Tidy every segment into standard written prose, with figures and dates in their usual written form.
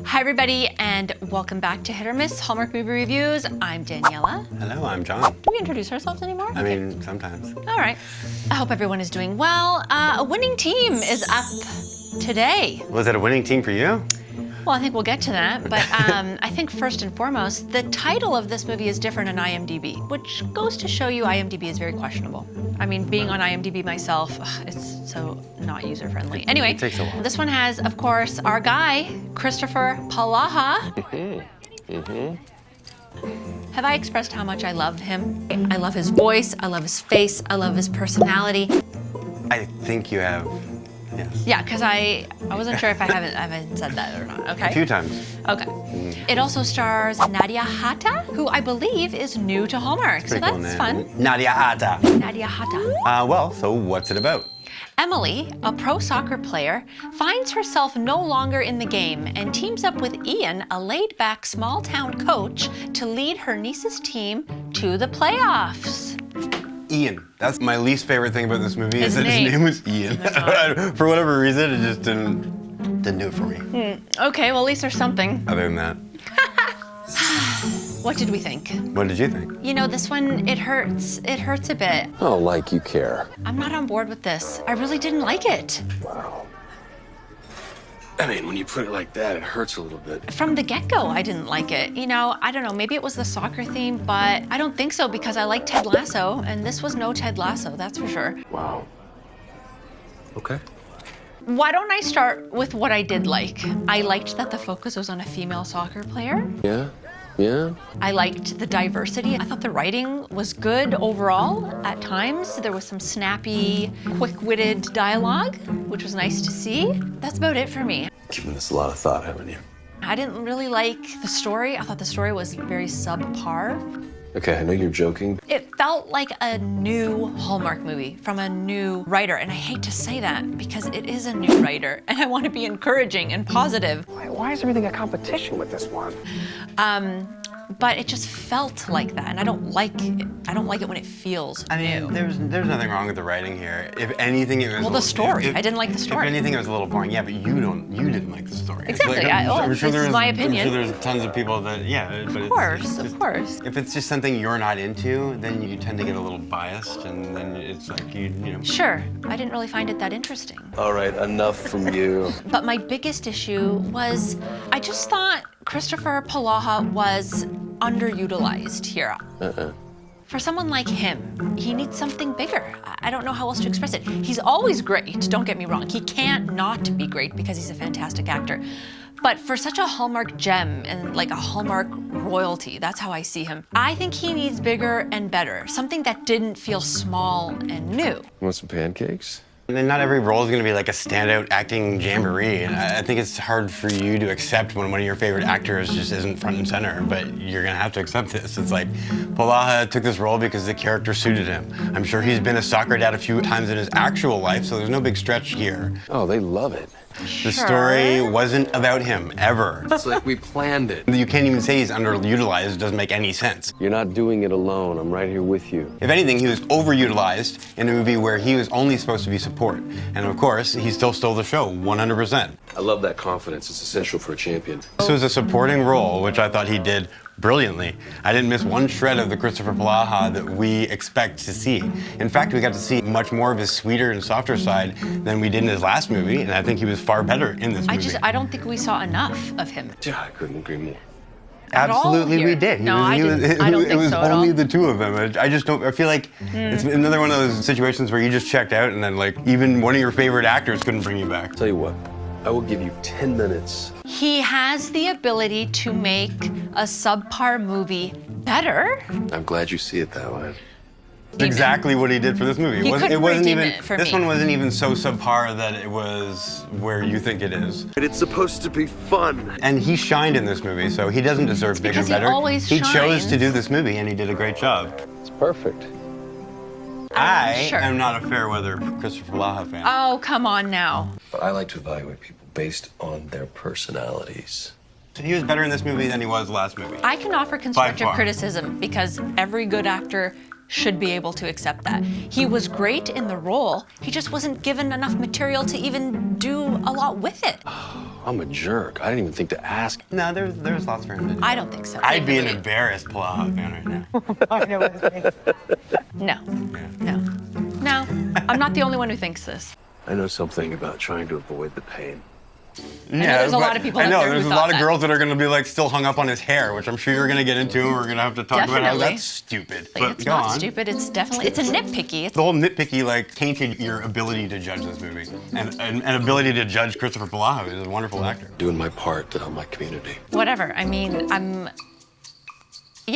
Hi everybody, and welcome back to Hit or Miss Hallmark Movie Reviews. I'm Daniela. Hello, I'm John. Do we introduce ourselves anymore? I mean, sometimes. All right. I hope everyone is doing well. A winning team is up today. Was it a winning team for you? Well, I think we'll get to that, but I think first and foremost, the title of this movie is different on IMDb, which goes to show you IMDb is very questionable. I mean, being on IMDb myself, it's so not user-friendly. Anyway, It takes a while. This one has, of course, our guy, Kristoffer Polaha. Have I expressed how much I love him? I love his voice, I love his face, I love his personality. I think you have, yes. Yeah, because I wasn't sure if I haven't said that or not, okay? A few times. Okay. It also stars Nadia Hatta, who I believe is new to Hallmark, so Pretty cool that's name. fun. Nadia Hatta. Nadia Hatta. Well, so what's it about? Emily, a pro soccer player, finds herself no longer in the game and teams up with Ian, a laid-back small-town coach, to lead her niece's team to the playoffs. Ian. That's my least favorite thing about this movie His is that name. his name was Ian. For whatever reason, it just didn't do it for me. Okay, well at least there's something. Other than that, What did we think? what did you think? You know, this one, it hurts. It hurts a bit. Oh, like you care. I'm not on board with this. I really didn't like it. Wow. I mean, when you put it like that, it hurts a little bit. From the get-go, I didn't like it. You know, I don't know, maybe it was the soccer theme, but I don't think so because I like Ted Lasso, and this was no Ted Lasso, that's for sure. Wow. Okay. Why don't I start with what I did like? I liked that the focus was on a female soccer player. Yeah? Yeah? I liked the diversity. I thought the writing was good overall. At times, there was some snappy, quick-witted dialogue, which was nice to see. That's about it for me. Given this a lot of thought, haven't you? I didn't really like the story. I thought the story was very subpar. Okay, I know you're joking. It felt like a new Hallmark movie from a new writer, and I hate to say that because it is a new writer, and I want to be encouraging and positive. Why is everything a competition with this one? But it just felt like that, and I don't like it. I don't like it when it feels I mean, new. there's nothing wrong with the writing here. If anything, it was. Well, the story. I didn't like the story. If anything, it was a little boring. Yeah, but you didn't like the story. It's Exactly. This is my opinion. I'm sure there's tons of people that, yeah. But Of course. If it's just something you're not into, then you tend to get a little biased, and then it's like you know. Sure, I didn't really find it that interesting. All right, enough from you. But my biggest issue was I just thought Kristoffer Polaha was underutilized here. For someone like him, he needs something bigger. I don't know how else to express it. He's always great, don't get me wrong. He can't not be great because he's a fantastic actor. But for such a Hallmark gem and like a Hallmark royalty, that's how I see him. I think he needs bigger and better. Something that didn't feel small and new. Want some pancakes? And then not every role is going to be like a standout acting jamboree, and I think it's hard for you to accept when one of your favorite actors just isn't front and center, but you're going to have to accept this. It's like, Polaha took this role because the character suited him. I'm sure he's been a soccer dad a few times in his actual life, so there's no big stretch here. Oh, they love it. The story wasn't about him, ever. It's like we planned it. You can't even say he's underutilized, it doesn't make any sense. You're not doing it alone. I'm right here with you. If anything, he was overutilized in a movie where he was only supposed to be support. And of course, he still stole the show, 100%. I love that confidence. It's essential for a champion. This was a supporting role, which I thought he did brilliantly. I didn't miss one shred of the Kristoffer Polaha that we expect to see. In fact, we got to see much more of his sweeter and softer side than we did in his last movie, and I think he was far better in this movie. I don't think we saw enough of him. Yeah, I couldn't agree more. at all Absolutely, here. we did. No, I don't think it was so at only all. the two of them. I just don't. I feel like it's another one of those situations where you just checked out, and then like even one of your favorite actors couldn't bring you back. Tell you what, I will give you 10 minutes. He has the ability to make a subpar movie better. I'm glad you see it that way. That's exactly what he did for this movie. He couldn't redeem even. it for this me. one wasn't even so subpar that it was where you think it is. But it's supposed to be fun. And he shined in this movie, so he doesn't deserve bigger, because he better. always He chose shines. to do this movie, and he did a great job. It's perfect. I Sure. am not a fair weather Kristoffer Polaha fan. Oh, come on now. But I like to evaluate people based on their personalities. He was better in this movie than he was last movie. I can offer constructive far. criticism because every good actor should be able to accept that. He was great in the role, he just wasn't given enough material to even do a lot with it. I I'm a jerk. I didn't even think to ask. No, there's lots for him to do. I don't think so. I'd be an embarrassed Polaha fan right now. I know what it means. No, no. I'm not the only one who thinks this. I know something about trying to avoid the pain. Yeah, there's a but lot of people I out know there who there's a thought lot of that. girls that are going to be like still hung up on his hair, which I'm sure you're going to get into, and we're going to have to talk about how Definitely. that's stupid. Like, But it's go not on. stupid. It's a nitpicky. The whole nitpicky like tainted your ability to judge this movie, and ability to judge Kristoffer Polaha, who's a wonderful actor. Doing my part to help my community. Whatever. I mean,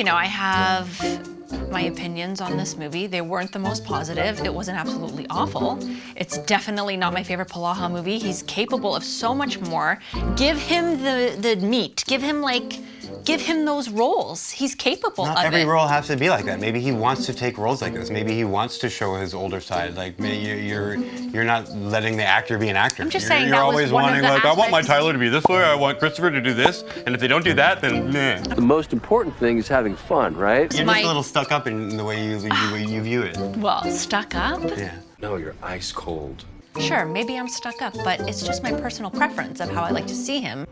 I have my opinions on this movie. They weren't the most positive. It wasn't absolutely awful. It's definitely not my favorite Polaha movie. He's capable of so much more. Give him the meat. Give him those roles. He's capable Not of every it. role has to be like that. Maybe he wants to take roles like this. Maybe he wants to show his older side. Like maybe you're not letting the actor be an actor. I'm just You're- saying you're that was always one of wanting the like, I want my aspects- Tyler to be this way. I want Kristoffer to do this. And if they don't do that, then meh. The most important thing is having fun, right? You're My- just a little stuck up in the way you view it. Well, stuck up? Yeah. No, you're ice cold. Sure, maybe I'm stuck up, but it's just my personal preference of how I like to see him.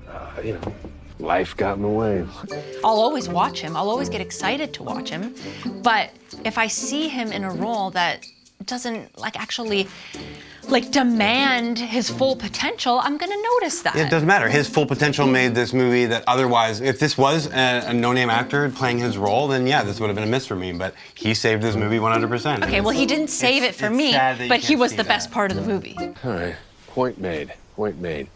Life got in the way. I'll always watch him. I'll always get excited to watch him. But if I see him in a role that doesn't actually demand his full potential, I'm gonna notice that. It doesn't matter. His full potential made this movie that otherwise, if this was a no-name actor playing his role, then yeah, this would have been a miss for me. But he saved this movie 100%. Okay, well, he didn't save it for it's me, sad that you but he can't was see the that. best part of the movie. All right, point made, point made.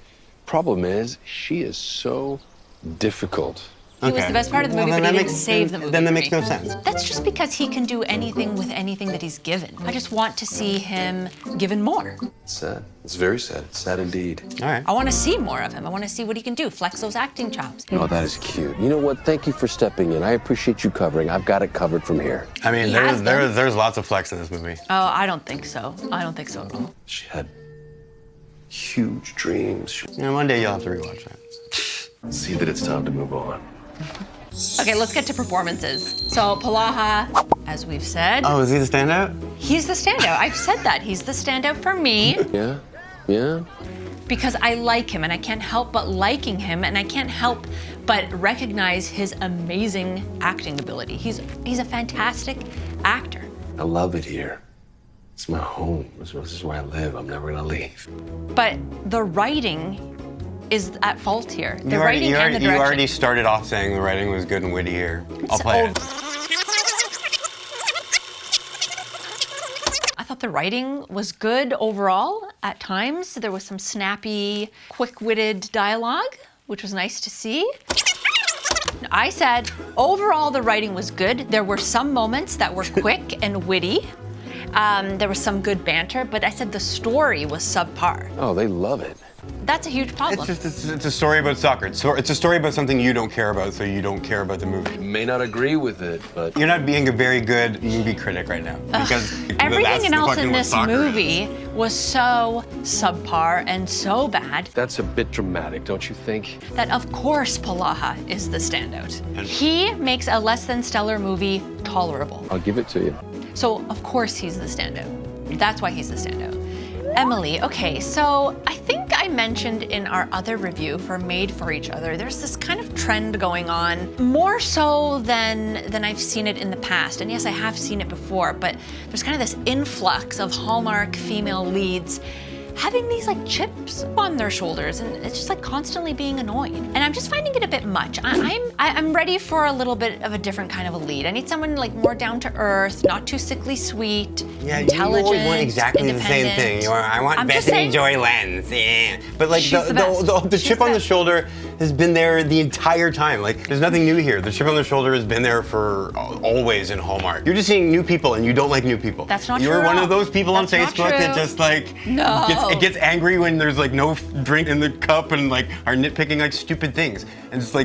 Problem is, she is so difficult. He was the best part of the movie, Well, but he then didn't save the movie. Then that for makes me. no sense. That's just because he can do anything with anything that he's given. I just want to see him given more. It's sad. It's very sad. It's sad indeed. All right. I want to see more of him. I want to see what he can do, flex those acting chops. Oh, that is cute. You know what? Thank you for stepping in. I appreciate you covering. I've got it covered from here. I mean, He has them. there's lots of flex in this movie. Oh, I don't think so. I don't think so at all. She had huge dreams. One day you'll have to rewatch that. See that it's time to move on. Okay, let's get to performances. So Polaha, as we've said, Oh, is he the standout? he's the standout. I've said that. He's the standout for me Yeah? Yeah? because I like him and I can't help but liking him and I can't help but recognize his amazing acting ability. He's a fantastic actor. I love it here. It's my home. This is where I live. I'm never gonna leave. But the writing is at fault here. The You writing and the you direction. already started off saying the writing was good and witty here. I'll It's play over. it. I thought the writing was good overall. At times, there was some snappy, quick-witted dialogue, which was nice to see. I said, overall, the writing was good. There were some moments that were quick and witty. There was some good banter, but I said the story was subpar. Oh, they love it. That's a huge problem. It's a story about soccer. It's a story about something you don't care about, so you don't care about the movie. May not agree with it, but You're not being a very good movie critic right now because that's Everything the else fucking in what this soccer is. movie was so subpar and so bad that's a bit dramatic, don't you think? that of course Polaha is the standout. And- He makes a less than stellar movie tolerable. I'll give it to you. So of course he's the standout. That's why he's the standout. Emily, okay, so I think I mentioned in our other review for Made for Each Other, there's this kind of trend going on, more so than I've seen it in the past. And yes, I have seen it before, but there's kind of this influx of Hallmark female leads having these chips on their shoulders, and it's just constantly being annoying. And I'm just finding it a bit much. I'm ready for a little bit of a different kind of a lead. I need someone more down to earth, not too sickly sweet, Yeah, intelligent, you always want exactly the same independent. thing. I want I'm just Bethany saying- Joy Lenz. Yeah. But She's the best. the She's chip the on the best. shoulder has been there the entire time. There's nothing new here. The chip on the shoulder has been there for always in Hallmark. You're just seeing new people and you don't like new people. That's not You're true one at of all. those people on That's not Facebook that true. just No. gets angry when there's no drink in the cup and are nitpicking stupid things. And it's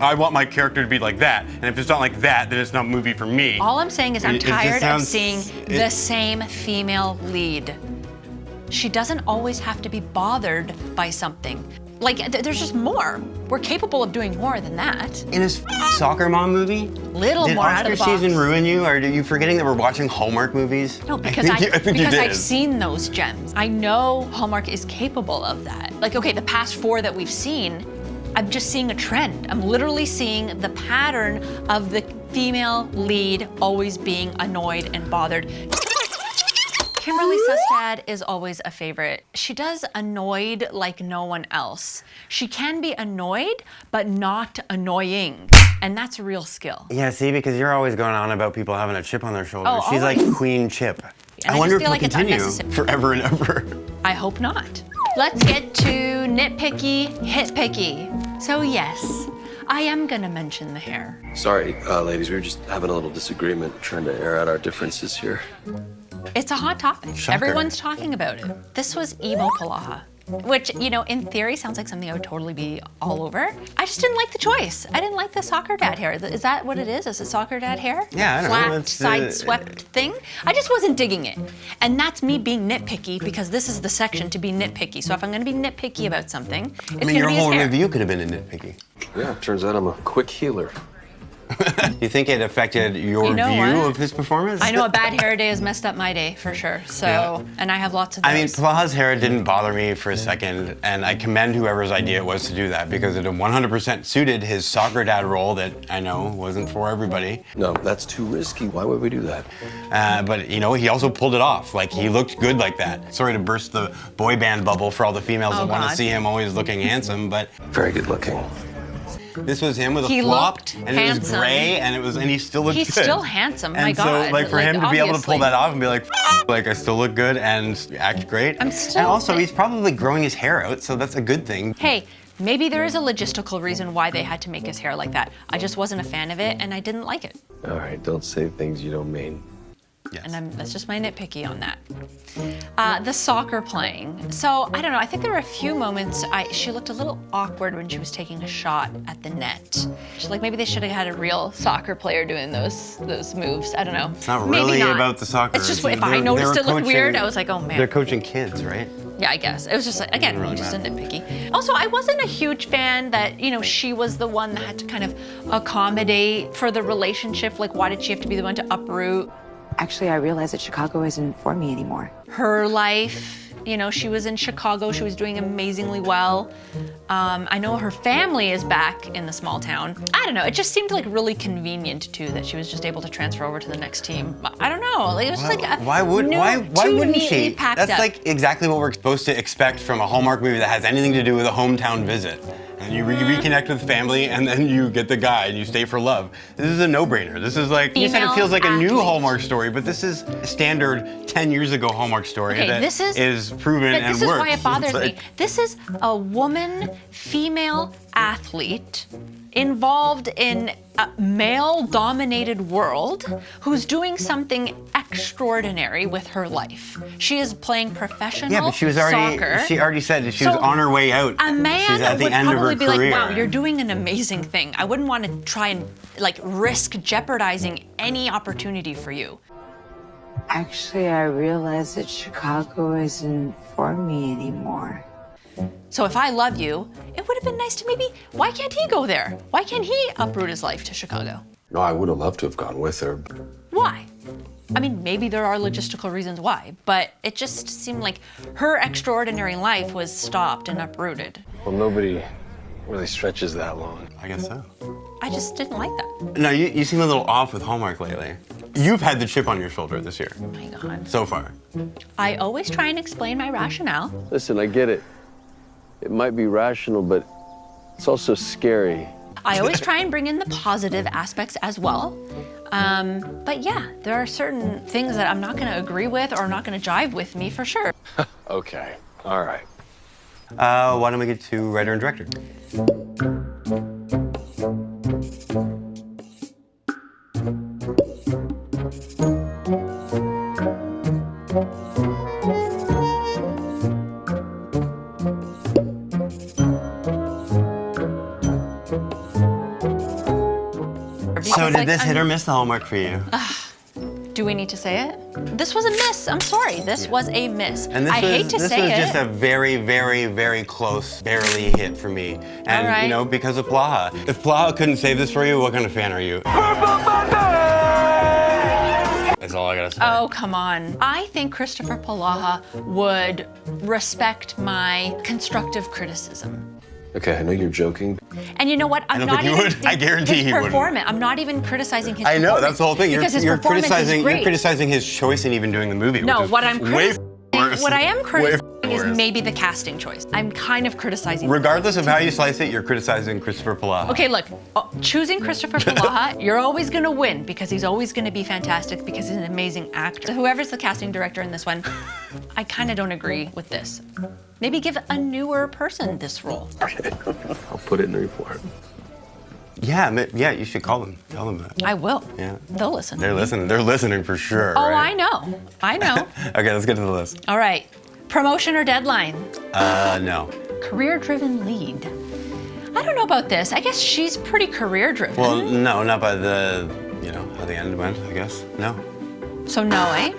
I want my character to be like that. And if it's not like that, then it's not a movie for me. All I'm saying is I'm It just tired of sounds- seeing the same female lead. She doesn't always have to be bothered by something. Like, there's just more. We're capable of doing more than that. In his soccer mom movie? Little more out of the Did box. Oscar season ruin you? Or are you forgetting that we're watching Hallmark movies? No, because I think you did. I've seen those gems. I know Hallmark is capable of that. Like, okay, the past 4 that we've seen, I'm just seeing a trend. I'm literally seeing the pattern of the female lead always being annoyed and bothered. Kimberly Sustad is always a favorite. She does annoyed like no one else. She can be annoyed, but not annoying. And that's a real skill. Yeah, see, because you're always going on about people having a chip on their shoulder. Oh, She's like always. Queen Chip. And I wonder if feel it'll like it's continue unnecessary. forever and ever. I hope not. Let's get to Nit Picky, Hit Picky. So yes, I am gonna mention the hair. Sorry, ladies, we were just having a little disagreement, trying to air out our differences here. It's a hot topic. Shocker. Everyone's talking about it. This was emo Polaha, which, you know, in theory sounds like something I would totally be all over. I just didn't like the choice. I didn't like the soccer dad hair. Is that what it is? Is it soccer dad hair? Yeah, I don't know. Flat, It's, side swept thing? I just wasn't digging it. And that's me being nitpicky because this is the section to be nitpicky. So if I'm gonna be nitpicky about something, it's I mean, gonna your be his whole hair. review could have been a nitpicky. Yeah, turns out I'm a quick healer. You think it affected your You know view what? of his performance? I know a bad hair day has messed up my day for sure. So, Yeah. and I have lots of those. I mean, Polaha's hair didn't bother me for a second, and I commend whoever's idea it was to do that because it 100% suited his soccer dad role that I know wasn't for everybody. No, that's too risky. Why would we do that? But, you know, he also pulled it off. Like, he looked good like that. Sorry to burst the boy band bubble for all the females Oh, that want to God. see him always looking handsome, but Very good looking. this was him with a He flop, looked and it was handsome. gray, and he still looked He's good. still handsome, and my God. so, like, for Like, him to be able to obviously. pull that off and be like I still look good and act great. I'm still- And also, he's probably growing his hair out, so that's a good thing. Hey, maybe there is a logistical reason why they had to make his hair like that. I just wasn't a fan of it and I didn't like it. All right, don't say things you don't mean. Yes. And that's just my nitpicky on that. The soccer playing. So, I don't know, I think there were a few moments she looked a little awkward when she was taking a shot at the net. Like maybe they should have had a real soccer player doing those moves. I don't know. It's not Maybe really not. about the soccer. It's just It's- if I they noticed were it looked weird, coaching- I was like, oh man. They're coaching kids, right? Yeah, I guess. It was just like, again, really just a matter. nitpicky. Also, I wasn't a huge fan that, you know, she was the one that had to kind of accommodate for the relationship. Like, why did she have to be the one to uproot Actually, I realized that Chicago isn't for me anymore. her life? You know, she was in Chicago. She was doing amazingly well. I know her family is back in the small town. I don't know. It just seemed like really convenient too that she was just able to transfer over to the next team. I don't know. Like, it was just like Why wouldn't neatly she? packed That's up. like exactly what we're supposed to expect from a Hallmark movie that has anything to do with a hometown visit. And you reconnect with family, and then you get the guy, and you stay for love. This is a no-brainer. This is like, you said it Female feels like a new athlete. Hallmark story, but this is a standard 10 years ago Hallmark story Okay, that this is proven But and this is works. why it bothers It's me. like- This is a woman, female athlete involved in a male-dominated world who's doing something extraordinary with her life. She is playing professional Yeah, but she was already, soccer. she already said that she was So, on her way out. A man She's at the would end of probably her be career. like, wow, you're doing an amazing thing. I wouldn't want to try and like risk jeopardizing any opportunity for you. Actually, I realized that Chicago isn't for me anymore. So if I love you, it would have been nice to maybe, why can't he go there? Why can't he uproot his life to Chicago? No, I would have loved to have gone with her. Why? I mean, maybe there are logistical reasons why, but it just seemed like her extraordinary life was stopped and uprooted. Well, nobody really stretches that long. I guess so. I just didn't like that. No, you seem a little off with Hallmark lately. You've had the chip on your shoulder this year, Oh my God. so far. I always try and explain my rationale. Listen, I get it. It might be rational, but it's also scary. I always try and bring in the positive aspects as well. But yeah, there are certain things that I'm not going to agree with or not going to jive with me for sure. Okay, all right. Why don't we get to writer and director? So did this hit or miss the Hallmark for you? Do we need to say it? This was a miss. I'm sorry. This was a miss. And this hate to say it. This was just a very, very, very close, barely hit for me. And, All right. you know, because of Polaha. If Polaha couldn't save this for you, what kind of fan are you? That's all I gotta say. Oh, come on. I think Kristoffer Polaha would respect my constructive criticism. Okay, I know you're joking. And you know what? I'm don't not think he even would. I guarantee his he wouldn't. performance. I'm not even criticizing his I know, performance. that's the whole thing. Because his performance is great. You're criticizing his choice in even doing the movie. No, which is what I'm way criticizing, worse. what I am criticizing is worse. maybe the casting choice. I'm kind of criticizing. Regardless of how you slice it, you're criticizing Kristoffer Polaha. Okay, look, choosing Kristoffer Polaha, you're always gonna win because he's always gonna be fantastic because he's an amazing actor. Whoever's the casting director in this one, I kind of don't agree with this. Maybe give a newer person this role. Okay, I'll put it in the report. Yeah, you should call them. Tell them that. I will. Yeah. They'll listen. They're listening. They're listening for sure. Oh, right? I know. I know. Okay, let's get to the list. All right. Promotion or deadline? No. Career-driven lead. I don't know about this. I guess she's pretty career-driven. Well, no, not by the, you know, how the end went, I guess. No. So no, eh?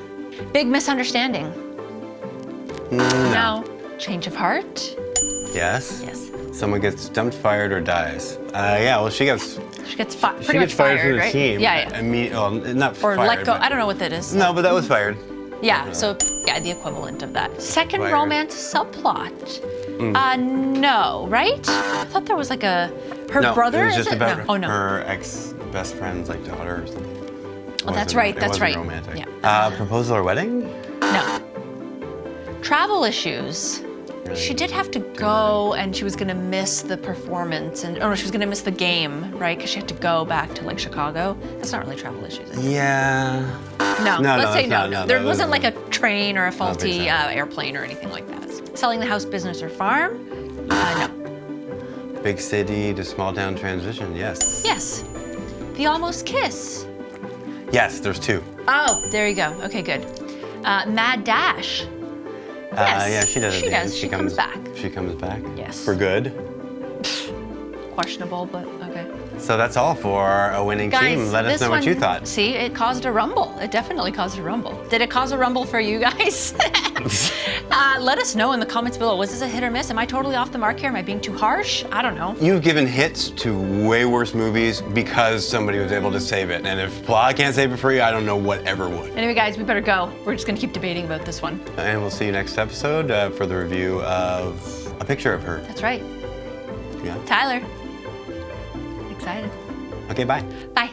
Big misunderstanding. No. Change of heart? Yes. Yes. Someone gets dumped, fired, or dies. Yeah, well, she gets She gets pretty much fired from the right? team. Yeah. Well, not Or fired. let go. but- I don't know what that is. No, but that was fired. Yeah, so yeah, the equivalent of that. Second Fired. romance subplot. No, right? I thought there was like her No, brother. it was is just it? about No. Oh no. her ex-best friend's like daughter or something. Oh, that's Wasn't- right. it That's wasn't right. romantic. Yeah. Proposal or wedding? No. Travel issues. She did have to go, and she was gonna miss the performance, and she was gonna miss the game, right? Because she had to go back to like Chicago. That's not really travel issues. Is it? Yeah. No, No, let's say that's no. not- no, There that wasn't like wasn't- a train or a faulty so. airplane or anything like that. Selling the house, business, or farm? No. Big city to small town transition, yes. Yes. The almost kiss. Yes, there's two. Oh, there you go. Okay, good. Mad dash. Yes, Yeah, she does. she at the end. does. She comes back. She comes back? Yes. For good? Questionable, but okay. So that's all for a winning team. Let us this know what you one- thought. See, it caused a rumble. It definitely caused a rumble. Did it cause a rumble for you guys? Let us know in the comments below. Was this a hit or miss? Am I totally off the mark here? Am I being too harsh? I don't know. You've given hits to way worse movies because somebody was able to save it. And if Polaha can't save it for you, I don't know what ever would. Anyway, guys, we better go. We're just gonna keep debating about this one. And we'll see you next episode for the review of A Picture of Her. That's right. Yeah. Tyler. Excited. Okay, bye. Bye.